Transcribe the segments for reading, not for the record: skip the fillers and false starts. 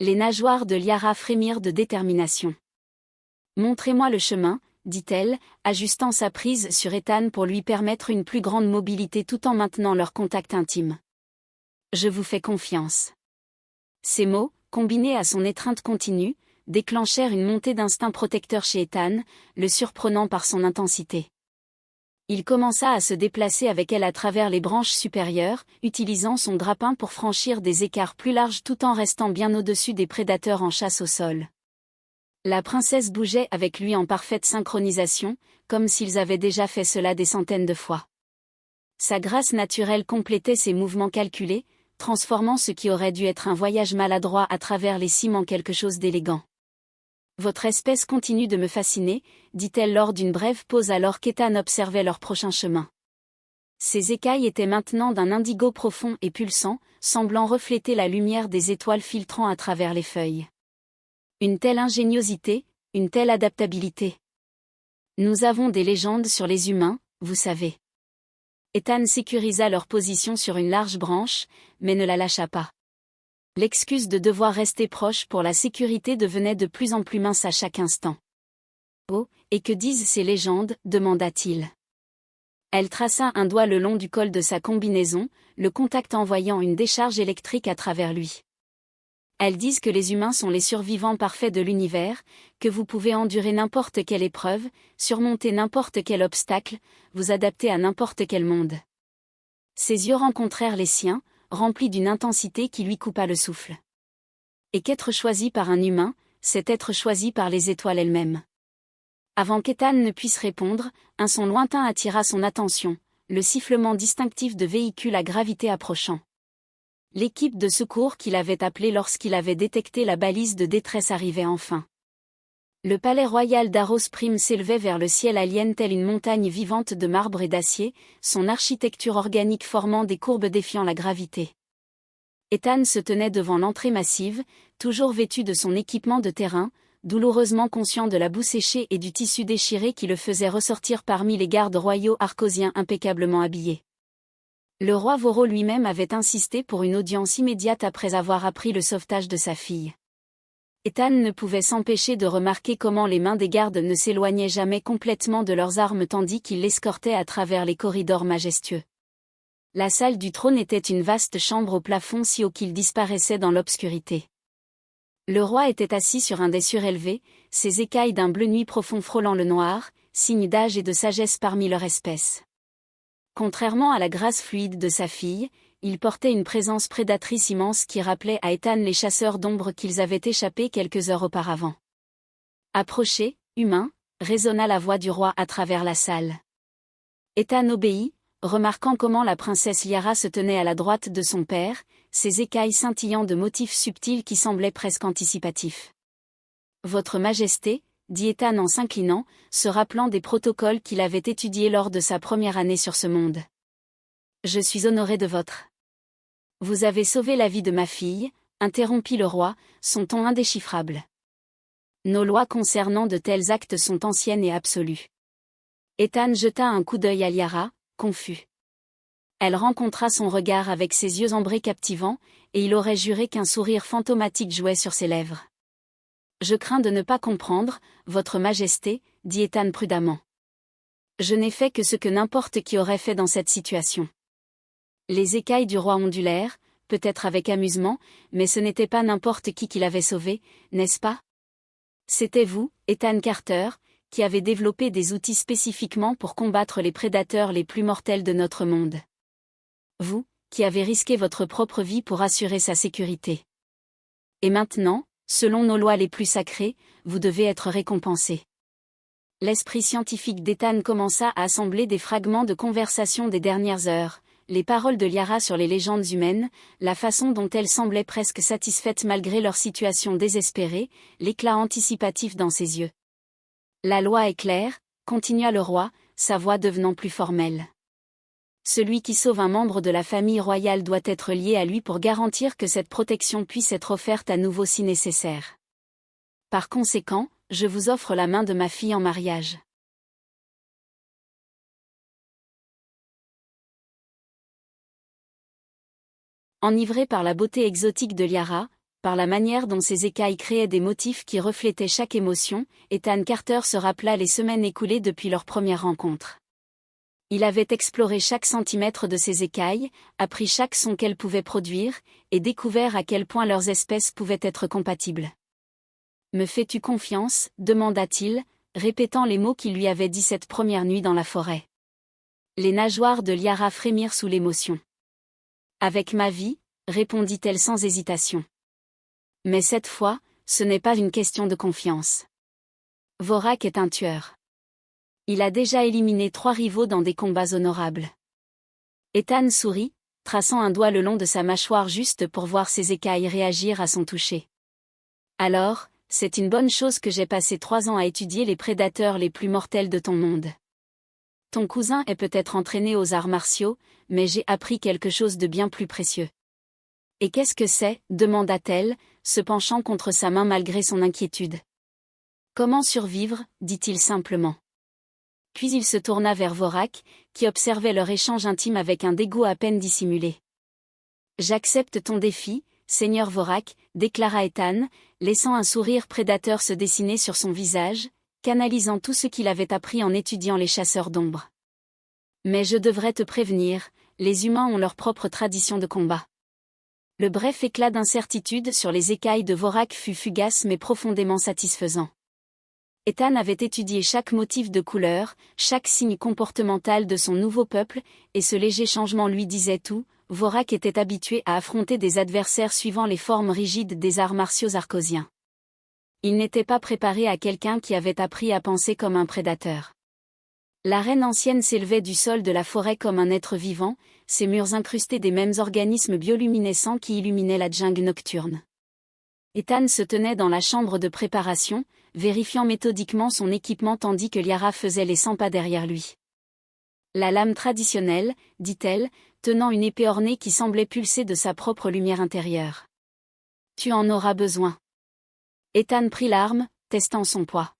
Les nageoires de Liara frémirent de détermination. « Montrez-moi le chemin », dit-elle, ajustant sa prise sur Ethan pour lui permettre une plus grande mobilité tout en maintenant leur contact intime. « Je vous fais confiance. » Ces mots, combinés à son étreinte continue, déclenchèrent une montée d'instinct protecteur chez Ethan, le surprenant par son intensité. Il commença à se déplacer avec elle à travers les branches supérieures, utilisant son grappin pour franchir des écarts plus larges tout en restant bien au-dessus des prédateurs en chasse au sol. La princesse bougeait avec lui en parfaite synchronisation, comme s'ils avaient déjà fait cela des centaines de fois. Sa grâce naturelle complétait ses mouvements calculés, transformant ce qui aurait dû être un voyage maladroit à travers les cimes en quelque chose d'élégant. « Votre espèce continue de me fasciner », dit-elle lors d'une brève pause alors qu'Ethan observait leur prochain chemin. Ses écailles étaient maintenant d'un indigo profond et pulsant, semblant refléter la lumière des étoiles filtrant à travers les feuilles. Une telle ingéniosité, une telle adaptabilité. Nous avons des légendes sur les humains, vous savez. Ethan sécurisa leur position sur une large branche, mais ne la lâcha pas. L'excuse de devoir rester proche pour la sécurité devenait de plus en plus mince à chaque instant. « Oh, et que disent ces légendes ?» demanda-t-il. Elle traça un doigt le long du col de sa combinaison, le contact envoyant une décharge électrique à travers lui. Elles disent que les humains sont les survivants parfaits de l'univers, que vous pouvez endurer n'importe quelle épreuve, surmonter n'importe quel obstacle, vous adapter à n'importe quel monde. Ses yeux rencontrèrent les siens, remplis d'une intensité qui lui coupa le souffle. Et qu'être choisi par un humain, c'est être choisi par les étoiles elles-mêmes. Avant qu'Ethan ne puisse répondre, un son lointain attira son attention, le sifflement distinctif de véhicules à gravité approchant. L'équipe de secours qu'il avait appelée lorsqu'il avait détecté la balise de détresse arrivait enfin. Le palais royal d'Aros Prime s'élevait vers le ciel alien tel une montagne vivante de marbre et d'acier, son architecture organique formant des courbes défiant la gravité. Ethan se tenait devant l'entrée massive, toujours vêtu de son équipement de terrain, douloureusement conscient de la boue séchée et du tissu déchiré qui le faisait ressortir parmi les gardes royaux arcosiens impeccablement habillés. Le roi Voro lui-même avait insisté pour une audience immédiate après avoir appris le sauvetage de sa fille. Ethan ne pouvait s'empêcher de remarquer comment les mains des gardes ne s'éloignaient jamais complètement de leurs armes tandis qu'ils l'escortaient à travers les corridors majestueux. La salle du trône était une vaste chambre au plafond si haut qu'il disparaissait dans l'obscurité. Le roi était assis sur un des surélevés, ses écailles d'un bleu nuit profond frôlant le noir, signe d'âge et de sagesse parmi leur espèce. Contrairement à la grâce fluide de sa fille, il portait une présence prédatrice immense qui rappelait à Ethan les chasseurs d'ombre qu'ils avaient échappés quelques heures auparavant. « Approchez, humain », résonna la voix du roi à travers la salle. Ethan obéit, remarquant comment la princesse Liara se tenait à la droite de son père, ses écailles scintillant de motifs subtils qui semblaient presque anticipatifs. « Votre Majesté », dit Ethan en s'inclinant, se rappelant des protocoles qu'il avait étudiés lors de sa première année sur ce monde. « Je suis honoré de votre. »« Vous avez sauvé la vie de ma fille », interrompit le roi, son ton indéchiffrable. « Nos lois concernant de tels actes sont anciennes et absolues. » Ethan jeta un coup d'œil à Liara, confus. Elle rencontra son regard avec ses yeux ambrés captivants, et il aurait juré qu'un sourire fantomatique jouait sur ses lèvres. « Je crains de ne pas comprendre, votre Majesté, » dit Ethan prudemment. « Je n'ai fait que ce que n'importe qui aurait fait dans cette situation. » Les écailles du roi ondulèrent, peut-être avec amusement, mais ce n'était pas n'importe qui l'avait sauvé, n'est-ce pas? C'était vous, Ethan Carter, qui avez développé des outils spécifiquement pour combattre les prédateurs les plus mortels de notre monde. Vous, qui avez risqué votre propre vie pour assurer sa sécurité. Et maintenant, selon nos lois les plus sacrées, vous devez être récompensé. L'esprit scientifique d'Ethan commença à assembler des fragments de conversation des dernières heures, les paroles de Liara sur les légendes humaines, la façon dont elles semblaient presque satisfaites malgré leur situation désespérée, l'éclat anticipatif dans ses yeux. La loi est claire, continua le roi, sa voix devenant plus formelle. Celui qui sauve un membre de la famille royale doit être lié à lui pour garantir que cette protection puisse être offerte à nouveau si nécessaire. Par conséquent, je vous offre la main de ma fille en mariage. Enivré par la beauté exotique de Liara, par la manière dont ses écailles créaient des motifs qui reflétaient chaque émotion, Ethan Carter se rappela les semaines écoulées depuis leur première rencontre. Il avait exploré chaque centimètre de ses écailles, appris chaque son qu'elles pouvaient produire, et découvert à quel point leurs espèces pouvaient être compatibles. « Me fais-tu confiance ?» demanda-t-il, répétant les mots qu'il lui avait dit cette première nuit dans la forêt. Les nageoires de Liara frémirent sous l'émotion. « Avec ma vie ?» répondit-elle sans hésitation. Mais cette fois, ce n'est pas une question de confiance. Vorak est un tueur. Il a déjà éliminé 3 rivaux dans des combats honorables. Ethan sourit, traçant un doigt le long de sa mâchoire juste pour voir ses écailles réagir à son toucher. Alors, c'est une bonne chose que j'ai passé 3 ans à étudier les prédateurs les plus mortels de ton monde. Ton cousin est peut-être entraîné aux arts martiaux, mais j'ai appris quelque chose de bien plus précieux. Et qu'est-ce que c'est ? demanda-t-elle, se penchant contre sa main malgré son inquiétude. Comment survivre ? dit-il simplement. Puis il se tourna vers Vorak, qui observait leur échange intime avec un dégoût à peine dissimulé. J'accepte ton défi, Seigneur Vorak, déclara Ethan, laissant un sourire prédateur se dessiner sur son visage, canalisant tout ce qu'il avait appris en étudiant les chasseurs d'ombre. Mais je devrais te prévenir, les humains ont leur propre tradition de combat. Le bref éclat d'incertitude sur les écailles de Vorak fut fugace mais profondément satisfaisant. Ethan avait étudié chaque motif de couleur, chaque signe comportemental de son nouveau peuple, et ce léger changement lui disait tout. Vorak était habitué à affronter des adversaires suivant les formes rigides des arts martiaux arcosiens. Il n'était pas préparé à quelqu'un qui avait appris à penser comme un prédateur. L'arène ancienne s'élevait du sol de la forêt comme un être vivant, ses murs incrustés des mêmes organismes bioluminescents qui illuminaient la jungle nocturne. Ethan se tenait dans la chambre de préparation, vérifiant méthodiquement son équipement tandis que Liara faisait les 100 pas derrière lui. La lame traditionnelle, dit-elle, tenant une épée ornée qui semblait pulser de sa propre lumière intérieure. Tu en auras besoin. Ethan prit l'arme, testant son poids.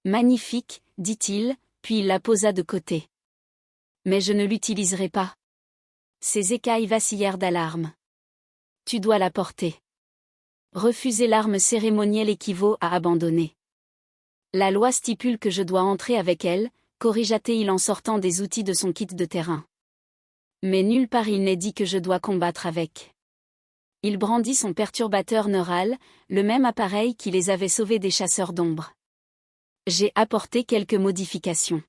Magnifique, dit-il, puis il la posa de côté. Mais je ne l'utiliserai pas. Ses écailles vacillèrent d'alarme. Tu dois la porter. Refuser l'arme cérémonielle équivaut à abandonner. La loi stipule que je dois entrer avec elle, corrigea-t-il en sortant des outils de son kit de terrain. Mais nulle part il n'est dit que je dois combattre avec. Il brandit son perturbateur neural, le même appareil qui les avait sauvés des chasseurs d'ombre. J'ai apporté quelques modifications.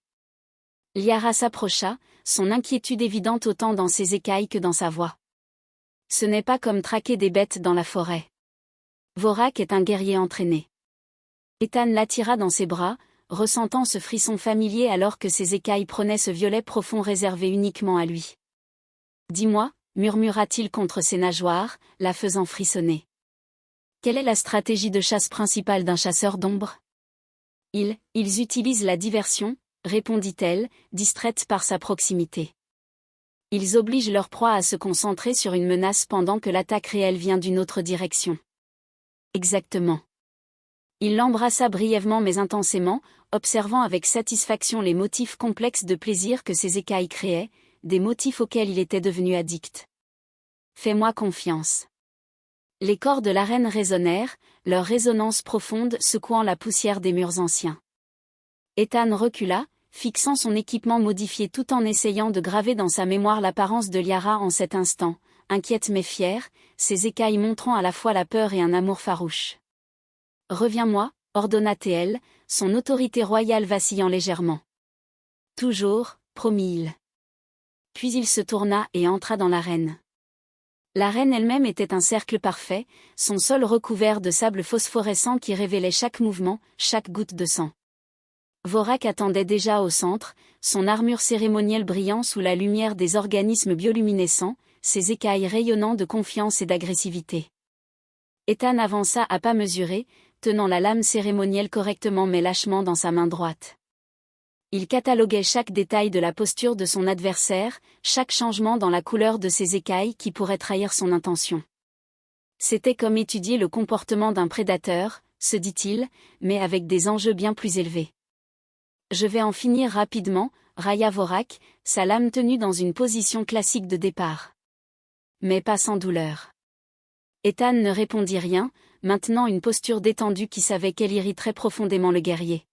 Liara s'approcha, son inquiétude évidente autant dans ses écailles que dans sa voix. Ce n'est pas comme traquer des bêtes dans la forêt. Vorak est un guerrier entraîné. Ethan l'attira dans ses bras, ressentant ce frisson familier alors que ses écailles prenaient ce violet profond réservé uniquement à lui. Dis-moi, murmura-t-il contre ses nageoires, la faisant frissonner. Quelle est la stratégie de chasse principale d'un chasseur d'ombre ? Ils utilisent la diversion, répondit-elle, distraite par sa proximité. Ils obligent leur proie à se concentrer sur une menace pendant que l'attaque réelle vient d'une autre direction. Exactement. Il l'embrassa brièvement mais intensément, observant avec satisfaction les motifs complexes de plaisir que ses écailles créaient, des motifs auxquels il était devenu addict. Fais-moi confiance. Les corps de l'arène résonnèrent, leur résonance profonde secouant la poussière des murs anciens. Ethan recula, fixant son équipement modifié tout en essayant de graver dans sa mémoire l'apparence de Liara en cet instant, inquiète mais fière, ses écailles montrant à la fois la peur et un amour farouche. « Reviens-moi » ordonna-t-elle, son autorité royale vacillant légèrement. « Toujours » promit-il. Puis il se tourna et entra dans l'arène. L'arène elle-même était un cercle parfait, son sol recouvert de sable phosphorescent qui révélait chaque mouvement, chaque goutte de sang. Vorak attendait déjà au centre, son armure cérémonielle brillant sous la lumière des organismes bioluminescents, ses écailles rayonnant de confiance et d'agressivité. Ethan avança à pas mesurés, tenant la lame cérémonielle correctement mais lâchement dans sa main droite. Il cataloguait chaque détail de la posture de son adversaire, chaque changement dans la couleur de ses écailles qui pourrait trahir son intention. C'était comme étudier le comportement d'un prédateur, se dit-il, mais avec des enjeux bien plus élevés. Je vais en finir rapidement, railla Vorak, sa lame tenue dans une position classique de départ. Mais pas sans douleur. Ethan ne répondit rien, maintenant une posture détendue qui savait qu'elle irriterait profondément le guerrier.